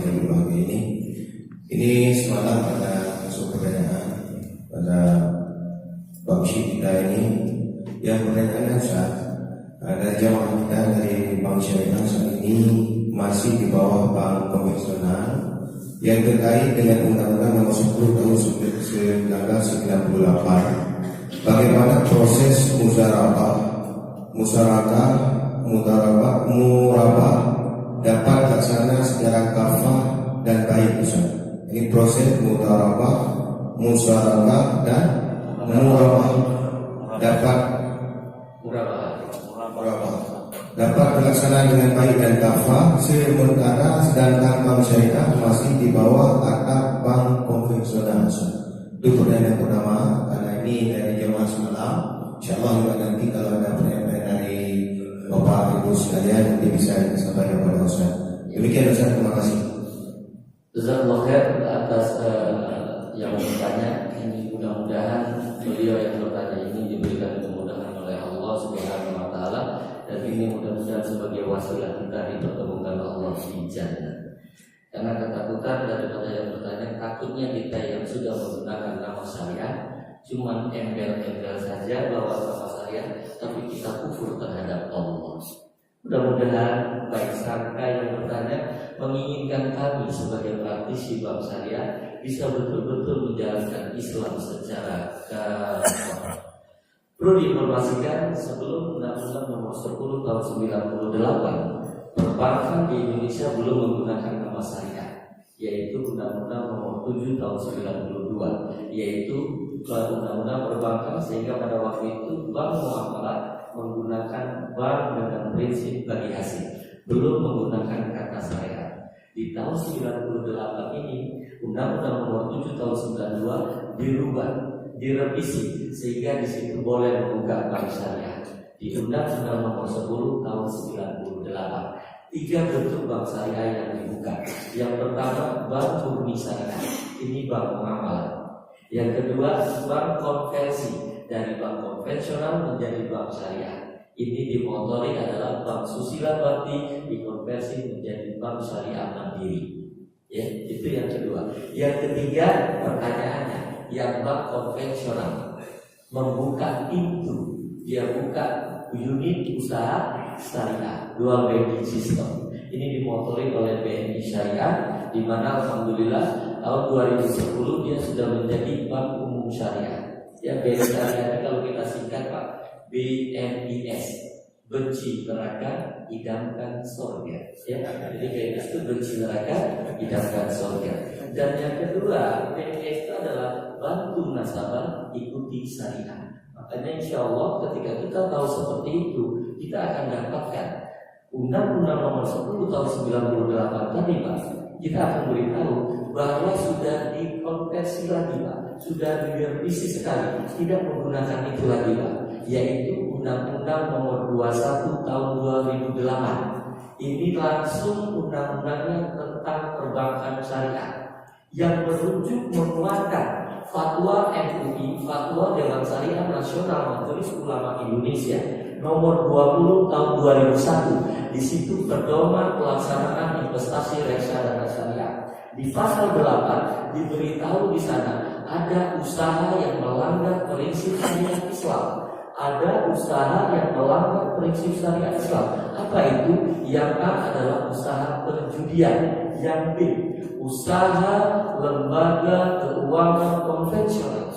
materi pagi ini. Ini semalam ada masuk pertanyaan pada Bang Syed kita ini yang pertanyaannya saat ada jamaah kita dari Bank Syariah saat ini masih di bawah bank konvensional yang terkait dengan Undang-Undang Nomor 10 Tahun 1998. Bagaimana proses murabah dapat dilaksanakan secara kafah dan baik, Ustaz. Ini proses musyarakah dan murabah dapat dilaksanakan dengan baik dan kafah, sementara sedangkan bank syariah masih di bawah atap bank konvensional. Itu pertanyaan pertama, karena ini dari jemaah semalam. Insyaallah juga nanti kalau ada pertanyaan dari Bapak Ibu sekalian nanti bisa disampaikan kepada Ustaz. Demikian Ustaz, terima kasih. Jazakallahu khair atas yang bertanya. Ini mudah-mudahan beliau yang bertanya ini diberikan kemudahan oleh Allah Subhanahu wa taala, dan ini mudah-mudahan sebagai wasilah kita dipertemukan Allah di jannah. Karena ketakutan daripada yang bertanya, takutnya kita yang sudah menggunakan nama syariah cuma embel-embel saja bahwa nama syariah, tapi kita kufur terhadap Allah. Mudah-mudahan baik sangka yang bertanya menginginkan kami sebagai praktisi bank syariah bisa betul-betul menjalankan Islam secara kafah. Perlu diinformasikan, sebelum Undang-Undang Nomor 10 Tahun 98, perbankan di Indonesia belum menggunakan nama syariah, yaitu Undang-Undang Nomor 7 Tahun 92, yaitu Undang-Undang Perbankan, sehingga pada waktu itu bank muamalah menggunakan bank dengan prinsip bagi hasil, belum menggunakan kata syariah. Di tahun 98 ini Undang-Undang Nomor 7 Tahun 92 dirubah, direvisi, sehingga di situ boleh membuka bank syariah. Di Undang-Undang Nomor 10 Tahun 98, 3 bentuk bank syariah yang dibuka. Yang pertama, bank murni syariah, ini bank muamalah. Yang kedua, bank konversi, dari bank konvensional menjadi bank syariah. Ini dimotori adalah bank susila bakti dikonversi menjadi bank syariah mandiri. Ya, itu yang kedua. Yang ketiga, pertanyaannya, yang bank konvensional membuka pintu, dia buka unit usaha syariah, dual banking system. Ini dimotori oleh BNI Syariah, di mana alhamdulillah tahun 2010 dia sudah menjadi bank umum syariah. Ya, BNI Syariah ini kalau kita singkat Pak, BNIS, benci neraka, idamkan surga. Ya, jadi BNIS itu benci neraka, idamkan surga. Dan yang kedua, BNIS itu adalah bantu nasabah ikuti syariah. Makanya insya Allah ketika kita tahu seperti itu, kita akan dapatkan Undang-Undang Nomor 10 Tahun 98 tadi Pak. Kita akan beritahu bahwa sudah dikonversi lagi Pak, sudah direvisi sekali, tidak menggunakan itu lagi Pak, yaitu Undang-Undang Nomor 21 Tahun 2008. Ini langsung undang-undangnya tentang perbankan syariah yang merujuk menguatkan fatwa MUI, fatwa Dewan Syariah Nasional Majelis Ulama Indonesia Nomor 20 Tahun 2001. Di situ pedoman pelaksanaan investasi reksadana syariah. Di pasal 8 diberitahu di sana ada usaha yang melanggar prinsip syariah Islam. Ada usaha yang melanggar prinsip syariah Islam. Apa itu? Yang A adalah usaha perjudian. Yang B, usaha lembaga keuangan konvensional.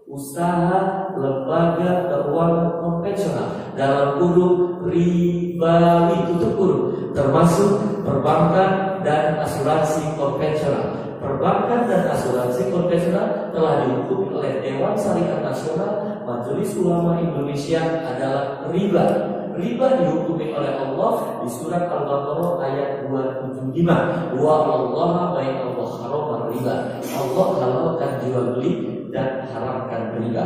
Usaha lembaga keuangan konvensional dalam kurung ribawi, tutup kurung, termasuk perbankan dan asuransi konvensional. Perbankan dan asuransi konvensional telah dihukumi oleh Dewan Syariah Nasional Majelis Ulama Indonesia adalah riba. Riba dihukumi oleh Allah di surat Al-Baqarah ayat 275. Wa Allah baina wa harama riba. Allah halalkan jual beli dan haramkan riba.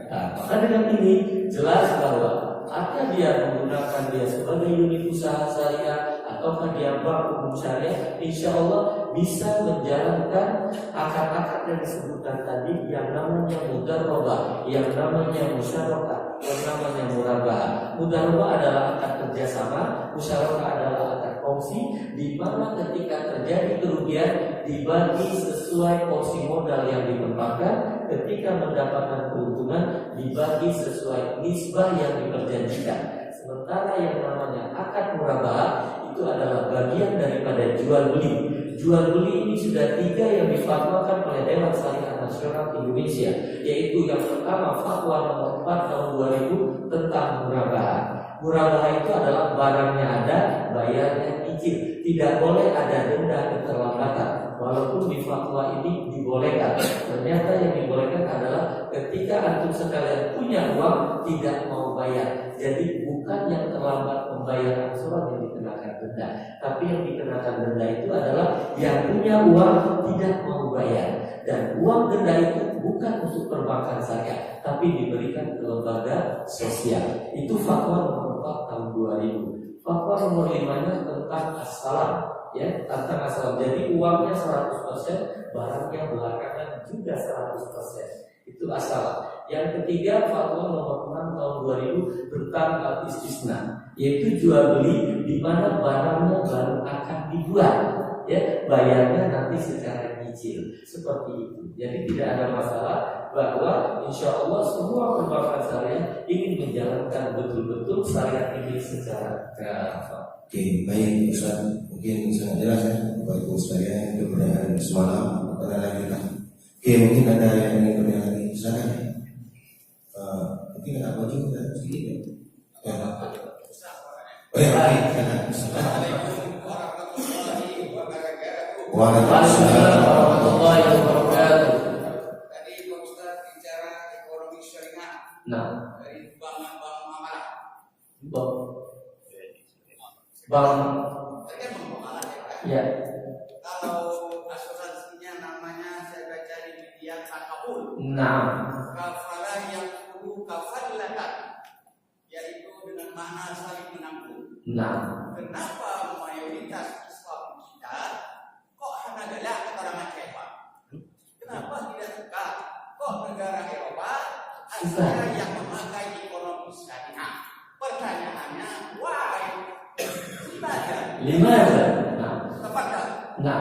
Nah, maka dengan ini jelas bahwa apakah dia menggunakan dia sebagai unit usaha syariah ataukah dia bank umum syariah, insya Allah bisa menjalankan akad-akad yang disebutkan tadi, yang namanya mudarabah, yang namanya musyarakah, yang namanya murabah. Mudarabah adalah akad kerjasama, musyarakah adalah akad kongsi, di mana ketika terjadi kerugian dibagi sesuai porsi modal yang ditempatkan, ketika mendapatkan keuntungan dibagi sesuai nisbah yang diperjanjikan. Sementara yang namanya akad murabahah itu adalah bagian daripada jual beli. Jual beli ini sudah 3 yang difatwakan oleh Dewan Syariah Nasional Indonesia, yaitu yang pertama Fatwa nomor 4 tahun 2000 tentang murabahah. Murabahah itu adalah barangnya ada, bayarnya cicil, tidak boleh ada denda keterlambatan. Walaupun di fatwa ini dibolehkan, ternyata yang dibolehkan adalah ketika antum sekalian punya uang tidak mau bayar. Jadi bukan yang terlambat membayar angsuran yang dikenakan denda, tapi yang dikenakan denda itu adalah yang punya uang tidak mau bayar. Dan uang denda itu bukan untuk perbankan syariah, tapi diberikan ke lembaga sosial. Itu fatwa nomor 4 tahun 2000. Fatwa nomor 5-nya tentang as-salam, ya, tentang as-salam. Jadi uangnya 100%, barangnya belakangan juga 100%. Itu as-salam. Yang ketiga fatwa nomor 6 tahun 2000 tentang al-istisna, yaitu jual beli di mana barangnya baru akan dibuat, ya, bayarnya nanti secara cicil, seperti itu. Jadi tidak ada masalah bahwa insya Allah semua perbankan syariah ingin menjalankan betul-betul syariat ini secara kafah. Oke, baik Ustaz, mungkin sangat jelas ya Bapak Ibu sekalian untuk pertanyaan semalam. Kita lanjutkan. Oke, mungkin ada yang ingin bertanya lagi, silakan ya. Mungkin ada apa juga sedikit ya. Oh ya, baik. Waalaikumsalam warahmatullahi wabarakatuh. Tadi Pak Ustaz bicara ekonomi syariah. Nah, Dari bank-bank muamalah. Bang, Tadi kan bank muamalah ya Pak. ya, Kalau asuransinya namanya saya baca di media takabul. nah, Kafalah yang perlu kafalatan, yaitu dengan makna saling menanggung. nah, Kenapa mayoritas Islam kita kok hanya galak keterangan Eropa? Kenapa tidak suka? Kok negara Eropa ada yang memakai ekonomi syariah? Pertanyaannya, why? lima aja. Nah, Tepat tak? nah,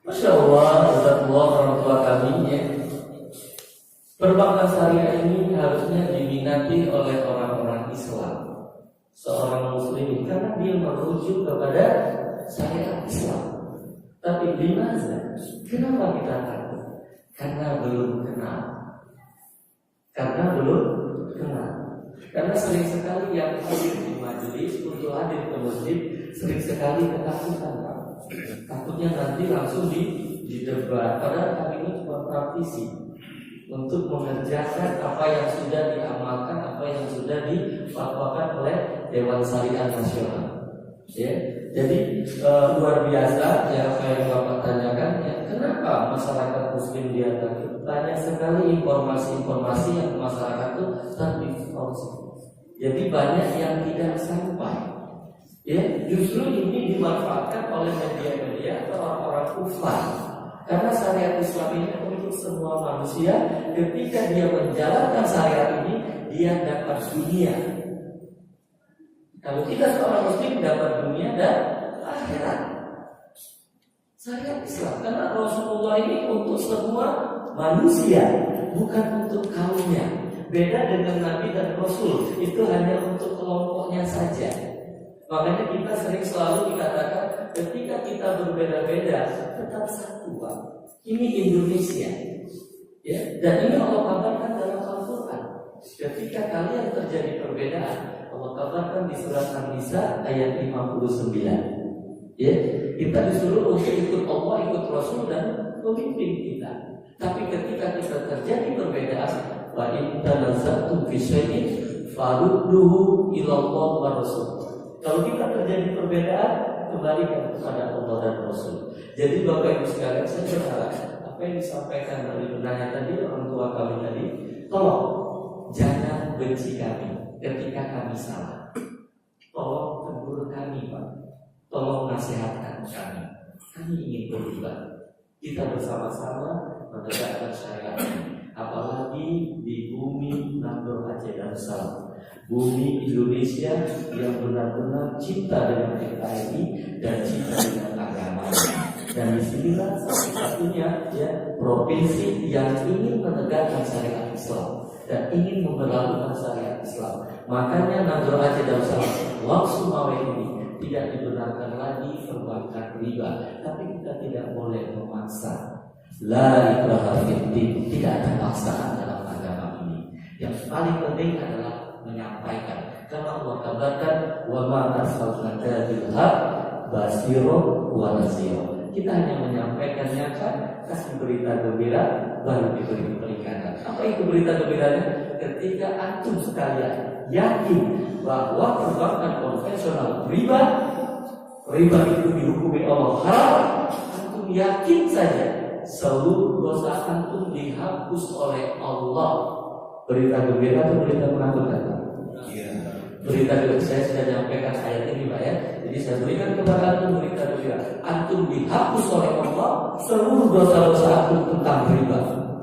Masya Allah, jazakallah orang tua kami ya. Perbankan syariah ini harusnya diminati oleh orang-orang Islam, seorang muslim, karena dia merujuk kepada syariat Islam. Tapi di mana? Kenapa kita takut? Karena belum kenal. Karena sering sekali yang hadir di majelis untuk hadir ke masjid sering sekali ketakutan, Pak. Takutnya nanti langsung didebat. Padahal kami ini cuma praktisi untuk mengerjakan apa yang sudah diamalkan, apa yang sudah difatwakan oleh Dewan Syariah Nasional. Ya, jadi luar biasa ya apa yang Bapak tanyakan. Ya, kenapa masyarakat Muslim dia takut? Banyak sekali informasi-informasi yang masyarakat itu terdistorsi. Jadi banyak yang tidak sampai. Ya, justru ini dimanfaatkan oleh media-media atau orang-orang kufar. Karena syariat Islam ini untuk semua manusia. Ketika dia menjalankan syariat ini, dia dapat dunia. Kalau kita seorang muslim dapat dunia dan akhirat. Syariat Islam, karena Rasulullah ini untuk semua manusia, bukan untuk kaumnya. Beda dengan Nabi dan Rasul, itu hanya untuk kelompoknya saja. Makanya kita sering selalu dikatakan ketika kita berbeda-beda tetap satu, Pak. Ini Indonesia, ya. Dan ini Allah kabarkan dalam Al-Quran. Ketika kalian terjadi perbedaan, Allah kabarkan di surat An-Nisa ayat 59. Ya, kita disuruh untuk ikut Allah, ikut Rasul dan pemimpin kita. Tapi ketika kita terjadi perbedaan, wa in tanaza'tum fi syai'in farudduhu ila Allah wa Rasul. Kalau kita terjadi perbedaan, kembalikan kepada Allah dan Rasul. Jadi Bapak Ibu sekalian, saya berharap apa yang disampaikan dari penanya tadi, orang tua kami tadi, tolong jangan benci kami ketika kami salah. Tolong tegur kami, Pak. Tolong nasihatkan kami. Kami ingin berubah. Kita bersama-sama menegakkan syariat ini. Apalagi di bumi Nandor Aceh Darussalam. Bumi Indonesia yang benar-benar cinta dengan NKRI dan cinta dengan agama. Dan disinilah salah satunya ya provinsi yang ingin menegakkan syariat Islam dan ingin memperlakukan syariat Islam. Makanya Nadro Aceh Darussalam Sumawe ini tidak dibenarkan lagi perbankan riba, tapi kita tidak boleh memaksa. La ikraha fiddin, tidak ada paksaan dalam agama ini. Yang paling penting adalah menyampaikan. Karena Allah kabarkan wa ma arsalnaka bil haq basiro wa naziro. Kita hanya menyampaikannya kan, kasih berita gembira baru diberi peringatan. Apa itu berita gembiranya? Ketika antum sekalian yakin bahwa perbankan konvensional riba itu dihukumi Allah haram, antum yakin saja seluruh dosa antum dihapus oleh Allah. Berita gembira atau berita menakutkan? Iya. Berita gembira, saya sudah menyampaikan ayat ini Pak ya. Jadi saya berikan kepada antum berita gembira. Antum dihapus oleh Allah seluruh dosa-dosa antum tentang riba.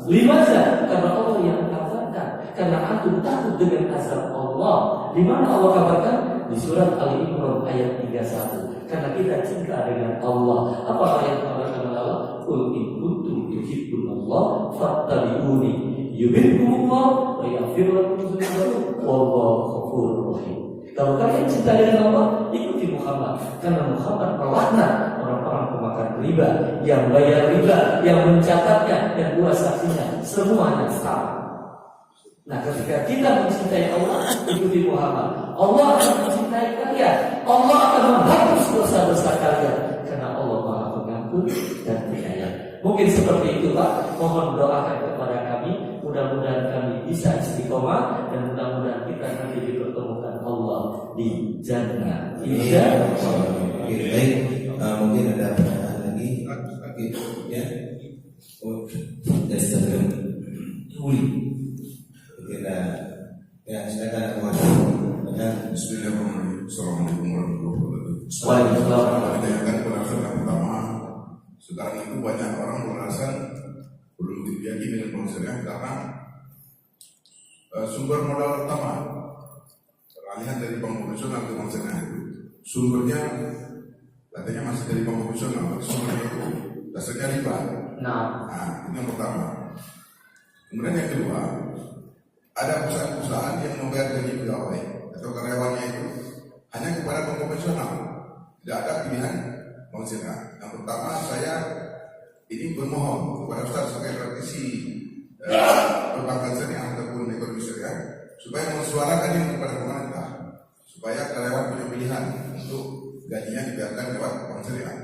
Limaza? Karena Allah yang kabarkan. Karena antum takut dengan azab Allah. Di mana Allah kabarkan? Di surat Ali Imran ayat 31. Karena kita cinta dengan Allah. Apa ayat kabarkan Allah? Qul in kuntum tuhibbunallah fattabi'uni yuhibbukumullah wa yaghfir lakum dzunubakum wallahu ghafurur rahim. Kalau kalian cinta dengan Allah, ikuti Muhammad. Karena Muhammad melaknat orang-orang pemakan riba, yang bayar riba, yang mencatatnya, yang dua saksinya, semuanya sama. Nah, ketika kita mencintai Allah, ikuti Muhammad. Allah akan mencintai kalian. Allah akan menghapus dosa-dosa kalian. Karena Allah Maha Pengampun dan Penyayang. Mungkin seperti itu Pak. Mohon doakan kepada kami. Mudah-mudahan kami bisa istiqomah dan mudah-mudahan kita nanti dipertemukan Allah di jannah. Baik, mungkin ada pertanyaan lagi. Ya. Oh, dari sebelum Uli. Kita ya silakan Abu Hashim. Bismillahirrahmanirrahim. Assalamualaikum warahmatullahi wabarakatuh. Waalaikumsalam. Ditanyakan penjelasan yang pertama, sekarang itu banyak orang beralasan belum diyakini dengan bank syariah karena sumber modal utama peralihan dari bank konvensional ke bank syariah itu sumbernya katanya masih dari bank konvensional, sumbernya itu dasarnya riba. Nah, itu yang pertama. Kemudian yang kedua, ada perusahaan-perusahaan yang membayar gaji pegawai atau karyawannya itu hanya kepada bank konvensional, tidak ada pilihan bank syariah. Yang pertama, saya ini bermohon kepada Ustaz sebagai praktisi perbankan syariah ataupun ekonomi syariah supaya mensuarakan ini kepada pemerintah supaya karyawan punya pilihan untuk gajinya dibayarkan lewat bank syariah.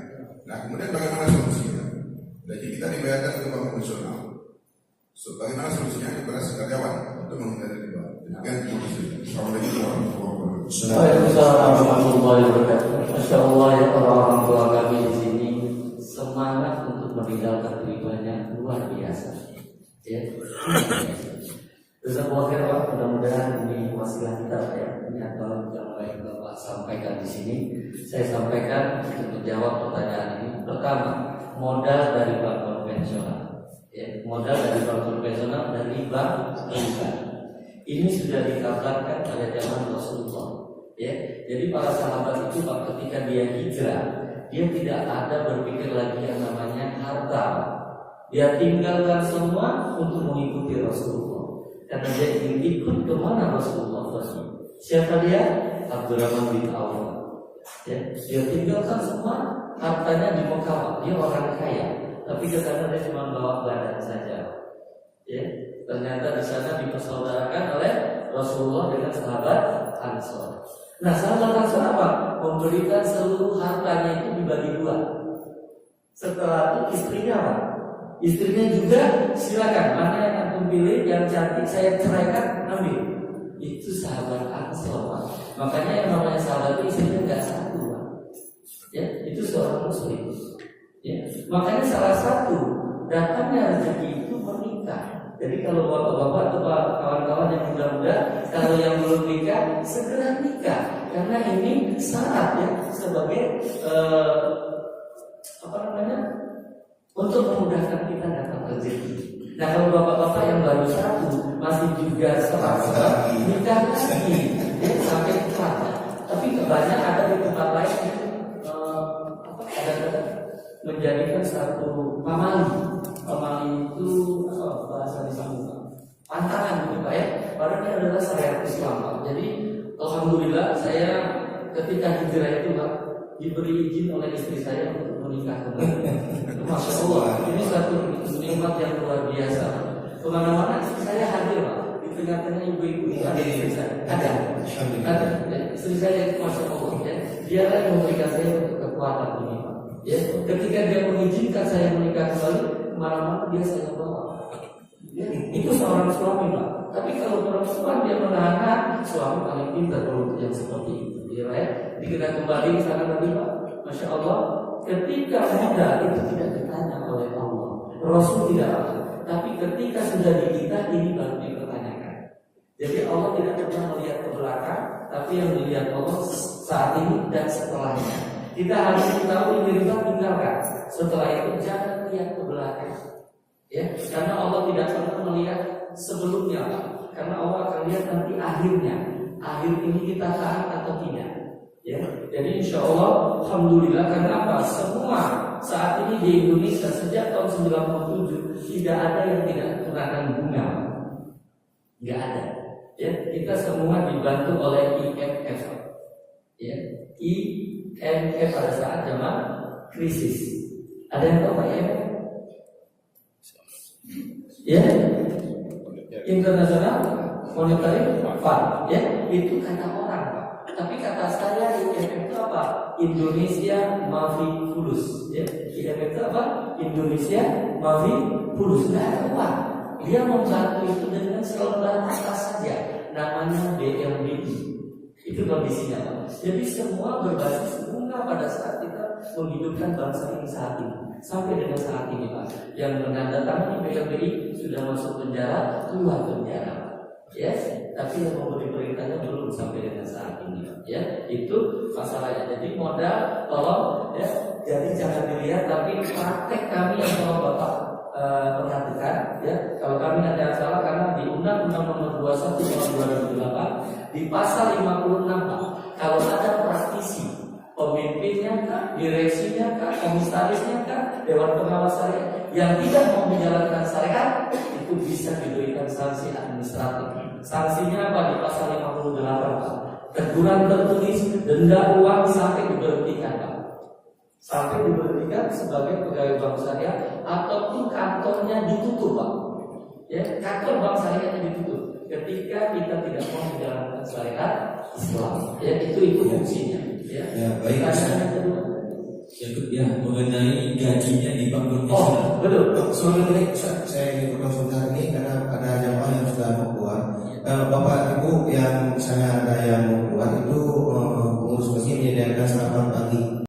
Nah, kemudian bagaimana solusinya? Gaji kita dibayarkan ke bank konvensional. Bagaimana solusinya kepada karyawan untuk menghindari riba? Demikian terima kasih. Assalamualaikum warahmatullahi wabarakatuh. Waalaikumsalam warahmatullahi wabarakatuh. Masya Allah ya, orang-orang tua kami di sini semangat untuk meninggalkan ribanya luar biasa. Ya, Jazakallahu khairan Pak. Mudah-mudahan ini wasilah kita Pak ya. Ini apa yang mulai Bapak sampaikan di sini. Saya sampaikan untuk menjawab pertanyaan ini. Pertama, modal dari bank konvensional. Ya, modal dari bank konvensional dari bank riba. Ini sudah dikabarkan pada zaman Rasulullah. Ya, jadi para sahabat itu Pak, ketika dia hijrah, dia tidak ada berpikir lagi yang namanya harta. Dia tinggalkan semua untuk mengikuti Rasulullah. Karena dia ingin ikut kemana Rasulullah pergi. Siapa dia? Abdurrahman bin Auf. Ya, dia tinggalkan semua hartanya di Mekah. Dia orang kaya, tapi karena dia cuma bawa badan saja. Ya, ternyata di sana dipersaudarakan oleh Rasulullah dengan sahabat Ansor. Nah, sahabat Ansor apa? Memberikan seluruh hartanya itu dibagi dua. Setelah itu istrinya apa? Istrinya juga silakan, mana yang antum pilih, yang cantik saya ceraikan, ambil. Itu sahabat Ansor Pak. Makanya yang namanya sahabat itu istrinya nggak satu Pak. Ya, itu seorang muslim. Ya, makanya salah satu datangnya rezeki itu menikah. Jadi kalau bapak-bapak atau kawan-kawan yang muda-muda, kalau yang belum nikah segera nikah, karena ini syarat ya sebagai untuk memudahkan kita dapat rezeki. Nah kalau bapak-bapak yang baru satu masih juga serat nikah lagi, ya, sampai empat. Tapi kebanyakan ada di tempat lain ada menjadikan satu pamali. Pamali itu bahasa di sana pantangan gitu Pak ya. Padahal ini adalah syariat Islam Pak. Jadi alhamdulillah saya ketika hijrah itu Pak diberi izin oleh istri saya untuk menikah kembali. Masya Allah, ini satu nikmat yang luar biasa. Kemana-mana istri saya hadir Pak. Di tengah-tengah ibu-ibu itu ada istri saya. Ada. Ya. Istri saya itu Masya Allah ya. Dia yang memberikan saya untuk kekuatan ini Pak. Ya. Ketika dia mengizinkan saya menikah kembali, kemana-mana dia saya bawa. Ya. Itu seorang suami Pak. Tapi kalau perempuan dia menahan, suami paling pintar kalau yang seperti itu. Ya, Pak ya. Jadi kita kembali ke sana tadi Pak. Masya Allah, ketika muda itu tidak ditanya oleh Allah, Rasul tidak ada. Tapi ketika sudah di kita ini baru dipertanyakan. Jadi Allah tidak pernah melihat ke belakang, tapi yang dilihat Allah saat ini dan setelahnya. Kita harus tahu ini riba tinggalkan. Setelah itu jangan lihat ke belakang. Ya, karena Allah tidak pernah melihat sebelumnya, Pak. Karena Allah akan lihat nanti akhirnya. Akhir ini kita taat atau tidak. Ya, jadi insya Allah, alhamdulillah karena apa? Semua saat ini di Indonesia sejak tahun 97 tidak ada yang tidak kenakan bunga, nggak ada. Ya, kita semua dibantu oleh IMF. Ya, IMF pada saat zaman krisis. Ada yang tahu Pak IMF? Ya, International Monetary Fund. Ya, itu kata orang Pak. Tapi kata saya IMF itu apa? Indonesia Mafi Fulus. Ya, IMF itu apa? Indonesia Mafi Fulus. Nah, uang. Dia membantu itu dengan selembar kertas saja. Namanya BLBI. Itu kondisinya Pak. Jadi semua berbasis bunga pada saat kita menghidupkan bangsa ini saat ini. Sampai dengan saat ini Pak. Yang menandatangani BLBI sudah masuk penjara, keluar penjara. Yes, tapi yang memberi perintahnya belum sampai dengan saat ini, ya. Itu masalahnya. Jadi modal, tolong, ya. Jadi jangan dilihat, tapi praktek kami yang tolong Bapak perhatikan, ya. Kalau kami ada salah karena di Undang-Undang Nomor 21 Tahun 2008 di pasal 56 Pak, kalau ada praktisi, pemimpinnya kah, direksinya kah, komisarisnya kah, dewan pengawas syariah yang tidak mau menjalankan syariat, itu bisa diberikan sanksi administratif. Sanksinya apa? Di pasal 58 Pak. Teguran tertulis, denda uang sampai diberhentikan Pak. Sampai diberhentikan sebagai pegawai bank syariah ataupun kantornya ditutup Pak. Ya, kantor bank syariahnya ditutup ketika kita tidak mau menjalankan syariat Islam. Ya, itu fungsinya. Ya, baik. Yang kedua. Ya, mengenai gajinya di bank konvensional. Oh, betul. Sebelum ini saya ingin berkonsultasi ini karena ada jamaah yang sudah mau keluar. Bapak Ibu yang misalnya ada yang mau keluar